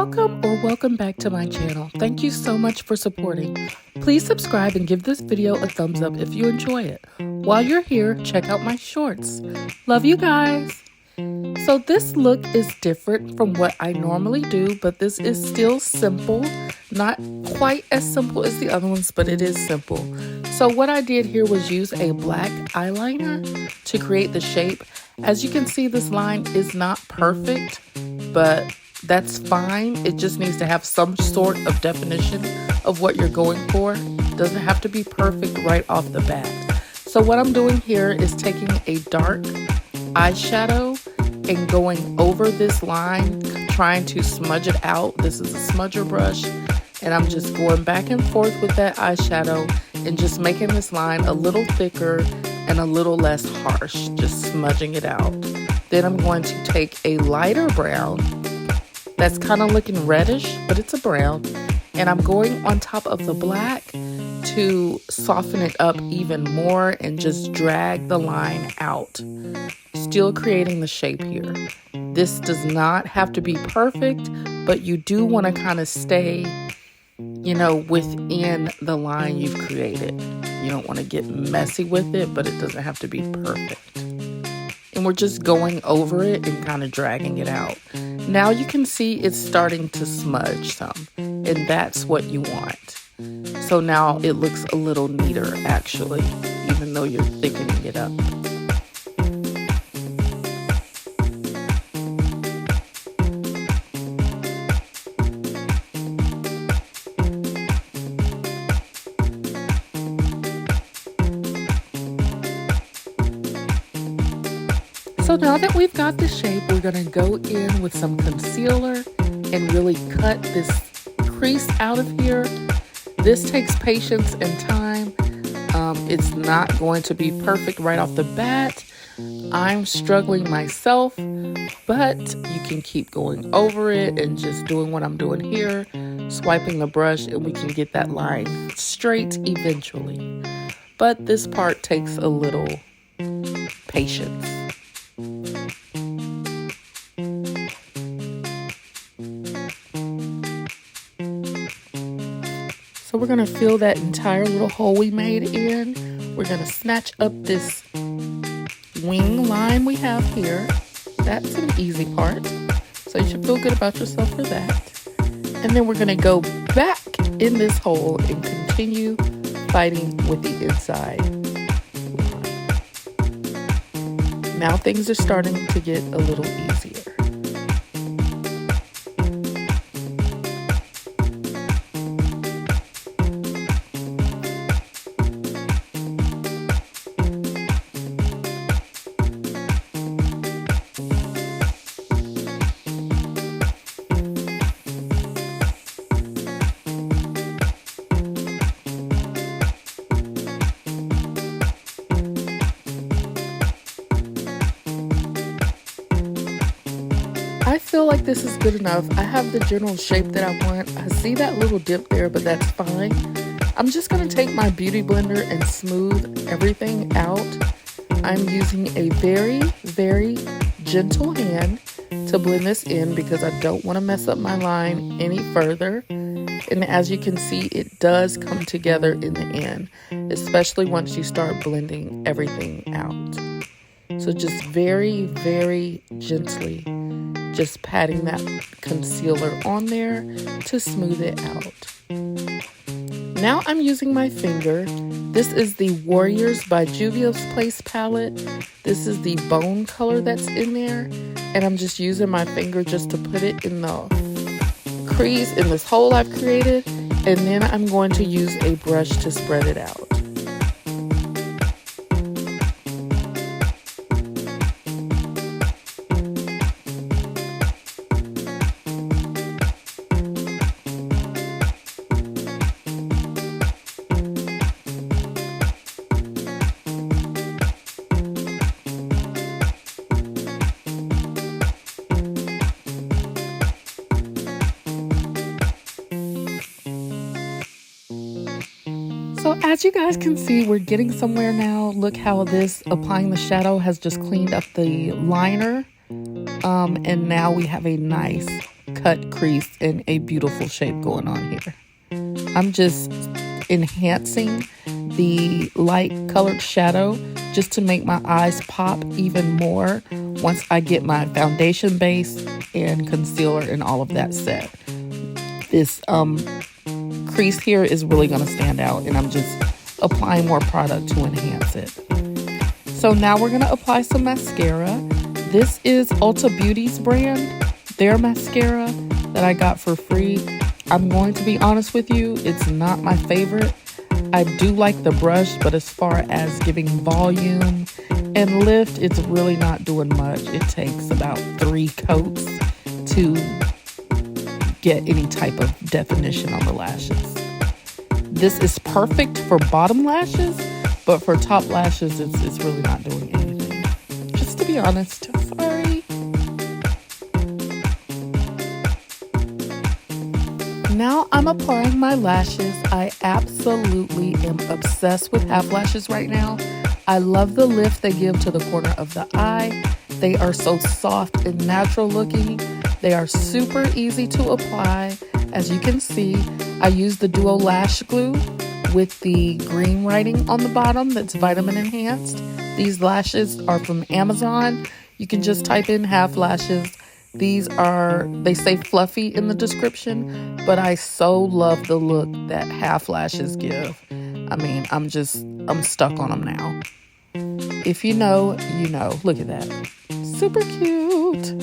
Welcome or welcome back to my channel. Thank you so much for supporting. Please subscribe and give this video a thumbs up if you enjoy it. While you're here, check out my shorts. Love you guys. So this look is different from what I normally do, but this is still simple. Not quite as simple as the other ones, but it is simple. So what I did here was use a black eyeliner to create the shape. As you can see, this line is not perfect, but that's fine. It just needs to have some sort of definition of what you're going for. It doesn't have to be perfect right off the bat. So what I'm doing here is taking a dark eyeshadow and going over this line, trying to smudge it out. This is a smudger brush, and I'm just going back and forth with that eyeshadow and just making this line a little thicker and a little less harsh, just smudging it out. Then I'm going to take a lighter brown that's kind of looking reddish, but it's a brown, and I'm going on top of the black to soften it up even more and just drag the line out, still creating the shape here. This does not have to be perfect, but you do want to kind of stay, within the line you've created. You don't want to get messy with it, but it doesn't have to be perfect. And we're just going over it and kind of dragging it out. Now you can see it's starting to smudge some, and that's what you want. So now it looks a little neater actually, even though you're thickening it up. So now that we've got the shape, we're going to go in with some concealer and really cut this crease out of here. This takes patience and time. It's not going to be perfect right off the bat. I'm struggling myself, but you can keep going over it and just doing what I'm doing here, swiping the brush, and we can get that line straight eventually. But this part takes a little patience. So we're going to fill that entire little hole we made in. We're going to snatch up this wing line we have here. That's an easy part. So you should feel good about yourself for that. And then we're going to go back in this hole and continue fighting with the inside line. Now things are starting to get a little easier. I feel like this is good enough. I have the general shape that I want. I see that little dip there, but that's fine. I'm just going to take my beauty blender and smooth everything out. I'm using a very, very gentle hand to blend this in because I don't want to mess up my line any further. And as you can see, it does come together in the end, especially once you start blending everything out. So just very, very gently, just patting that concealer on there to smooth it out. Now I'm using my finger. This is the Warriors by Juvia's Place palette. This is the bone color that's in there. And I'm just using my finger just to put it in the crease in this hole I've created. And then I'm going to use a brush to spread it out. So as you guys can see, we're getting somewhere now. Look how this applying the shadow has just cleaned up the liner. And now we have a nice cut crease and a beautiful shape going on here. I'm just enhancing the light colored shadow just to make my eyes pop even more once I get my foundation base and concealer and all of that set. This crease here is really going to stand out, and I'm just applying more product to enhance it. So now we're going to apply some mascara. This is Ulta Beauty's brand, their mascara that I got for free. I'm going to be honest with you, it's not my favorite. I do like the brush, but as far as giving volume and lift, it's really not doing much. It takes about 3 coats to get any type of definition on the lashes. This is perfect for bottom lashes, but for top lashes, it's really not doing anything. Just to be honest, sorry. Now I'm applying my lashes. I absolutely am obsessed with half lashes right now. I love the lift they give to the corner of the eye. They are so soft and natural looking. They are super easy to apply. As you can see, I use the Duo Lash Glue with the green writing on the bottom that's vitamin enhanced. These lashes are from Amazon. You can just type in half lashes. These are, they say fluffy in the description, but I so love the look that half lashes give. I mean, I'm stuck on them now. If you know, you know. Look at that. Super cute.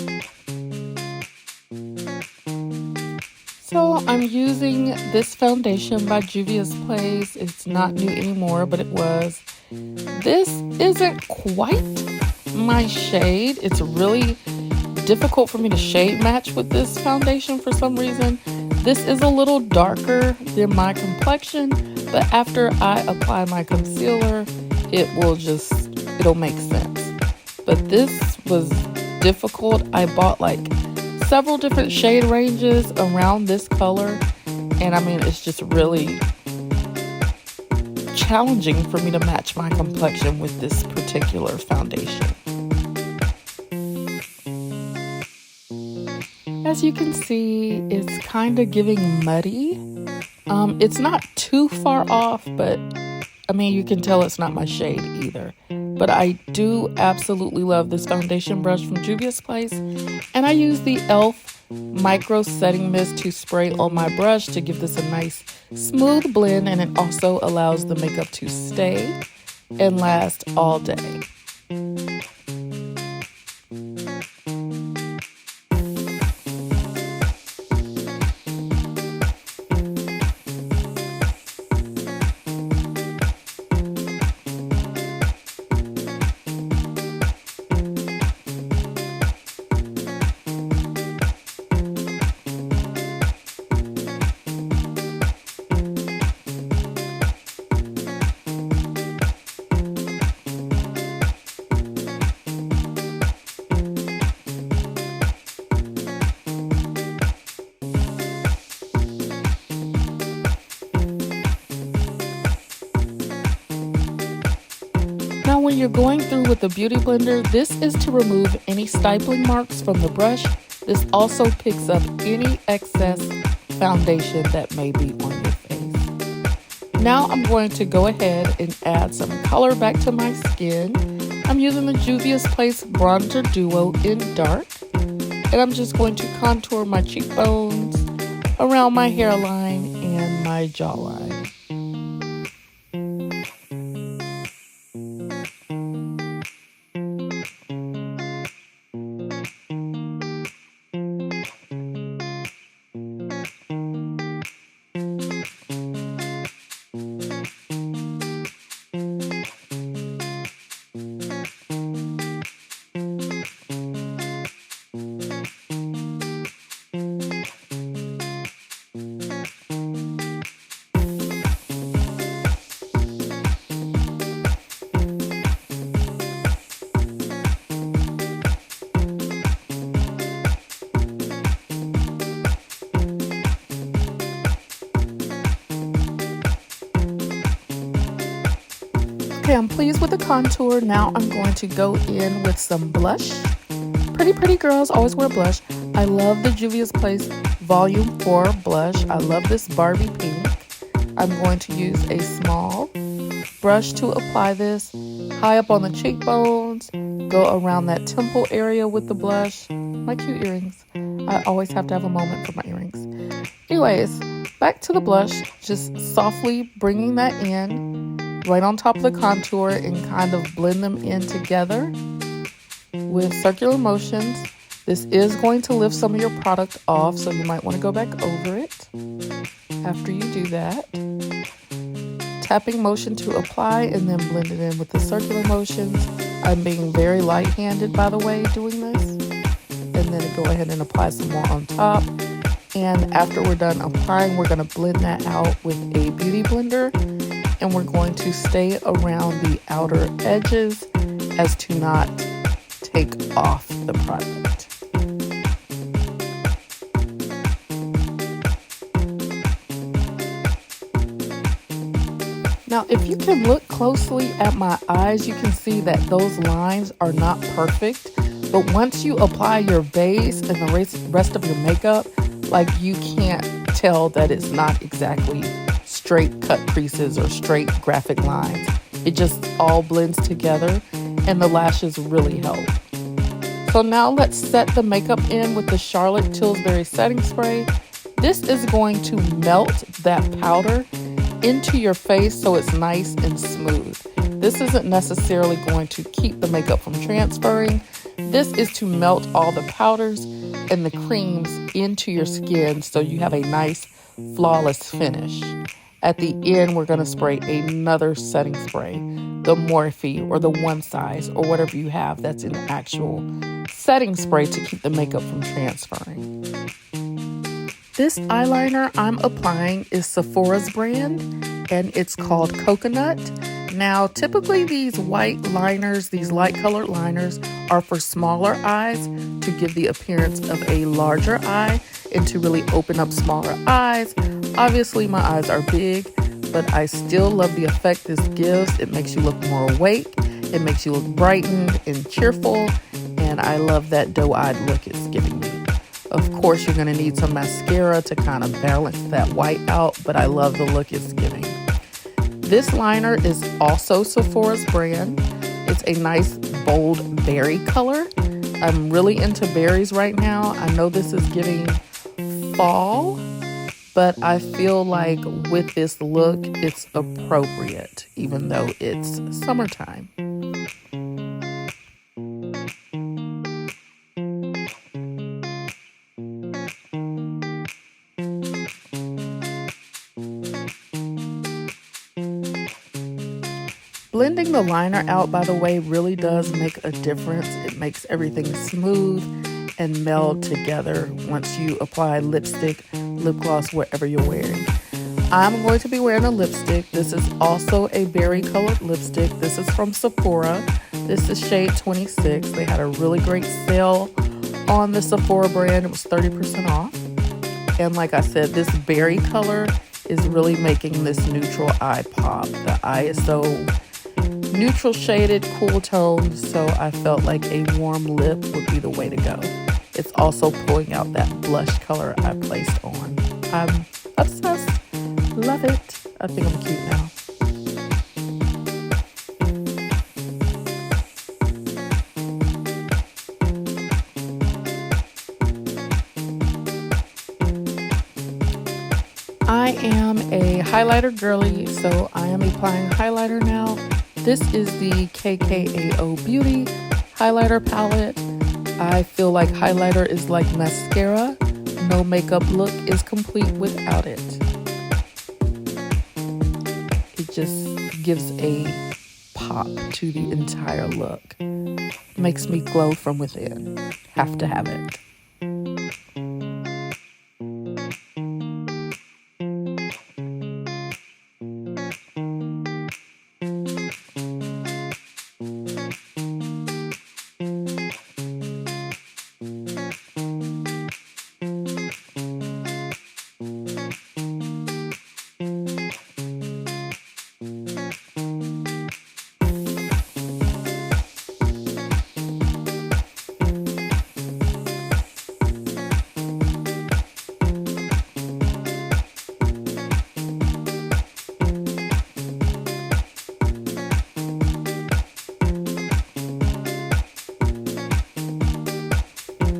So I'm using this foundation by Juvia's Place. It's not new anymore, but it was. This isn't quite my shade. It's really difficult for me to shade match with this foundation for some reason. This is a little darker than my complexion, but after I apply my concealer, it'll make sense. But this was difficult. I bought like several different shade ranges around this color, and I mean, it's just really challenging for me to match my complexion with this particular foundation. As you can see, it's kind of giving muddy. It's not too far off, but I mean, you can tell it's not my shade either. But I do absolutely love this foundation brush from Juvia's Place. And I use the e.l.f. Micro Setting Mist to spray on my brush to give this a nice smooth blend. And it also allows the makeup to stay and last all day. Now when you're going through with the Beauty Blender, this is to remove any stippling marks from the brush. This also picks up any excess foundation that may be on your face. Now I'm going to go ahead and add some color back to my skin. I'm using the Juvia's Place Bronzer Duo in Dark. And I'm just going to contour my cheekbones, around my hairline, and my jawline. Okay, I'm pleased with the contour. Now I'm going to go in with some blush. Pretty girls always wear blush. I love the Juvia's Place Volume 4 blush. I love this Barbie pink. I'm going to use a small brush to apply this high up on the cheekbones, go around that temple area with the blush. My cute earrings. I always have to have a moment for my earrings. Anyways, back to the blush, just softly bringing that in right on top of the contour and kind of blend them in together with circular motions. This is going to lift some of your product off, so you might want to go back over it after you do that. Tapping motion to apply and then blend it in with the circular motions. I'm being very light-handed, by the way, doing this. And then go ahead and apply some more on top. And after we're done applying, we're going to blend that out with a beauty blender. And we're going to stay around the outer edges as to not take off the product. Now, if you can look closely at my eyes, you can see that those lines are not perfect. But once you apply your base and the rest of your makeup, like, you can't tell that it's not exactly straight cut creases or straight graphic lines. It just all blends together, and the lashes really help. So now let's set the makeup in with the Charlotte Tilbury setting spray. This is going to melt that powder into your face so it's nice and smooth. This isn't necessarily going to keep the makeup from transferring. This is to melt all the powders and the creams into your skin so you have a nice, flawless finish. At the end, we're going to spray another setting spray, the Morphe or the One Size or whatever you have that's an actual setting spray to keep the makeup from transferring. This eyeliner I'm applying is Sephora's brand, and it's called Coconut. Now, typically these white liners, these light colored liners, are for smaller eyes to give the appearance of a larger eye and to really open up smaller eyes. Obviously, my eyes are big, but I still love the effect this gives. It makes you look more awake. It makes you look brightened and cheerful, and I love that doe-eyed look it's giving me. Of course, you're going to need some mascara to kind of balance that white out, but I love the look it's giving. This liner is also Sephora's brand. It's a nice, bold berry color. I'm really into berries right now. I know this is giving fall, but I feel like with this look, it's appropriate, even though it's summertime. Blending the liner out, by the way, really does make a difference. It makes everything smooth and meld together once you apply lipstick, lip gloss, whatever you're wearing. I'm going to be wearing a lipstick. This is also a berry colored lipstick. This is from Sephora. This is shade 26. They had a really great sale on the Sephora brand. It was 30% off. And like I said, this berry color is really making this neutral eye pop. The eye is so neutral shaded, cool tones, so I felt like a warm lip would be the way to go. It's also pulling out that blush color I placed on. I'm obsessed. Love it. I think I'm cute now. I am a highlighter girly, so I am applying highlighter now. This is the KKAO Beauty highlighter palette. I feel like highlighter is like mascara. No makeup look is complete without it. It just gives a pop to the entire look. Makes me glow from within. Have to have it.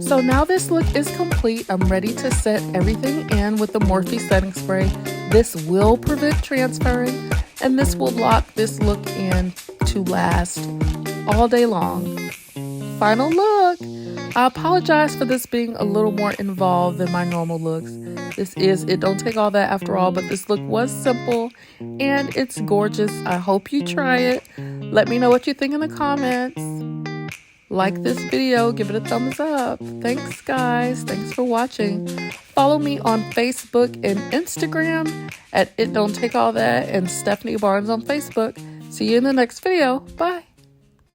So now this look is complete. I'm ready to set everything in with the Morphe setting spray. This will prevent transferring, and this will lock this look in to last all day long. Final look. I apologize for this being a little more involved than my normal looks. It don't take all that after all, but this look was simple and it's gorgeous. I hope you try it. Let me know what you think in the comments. Like this video, give it a thumbs up. Thanks guys, thanks for watching. Follow me on Facebook and Instagram at It Don't Take All That and Stephanie Barnes on Facebook. See you in the next video. Bye.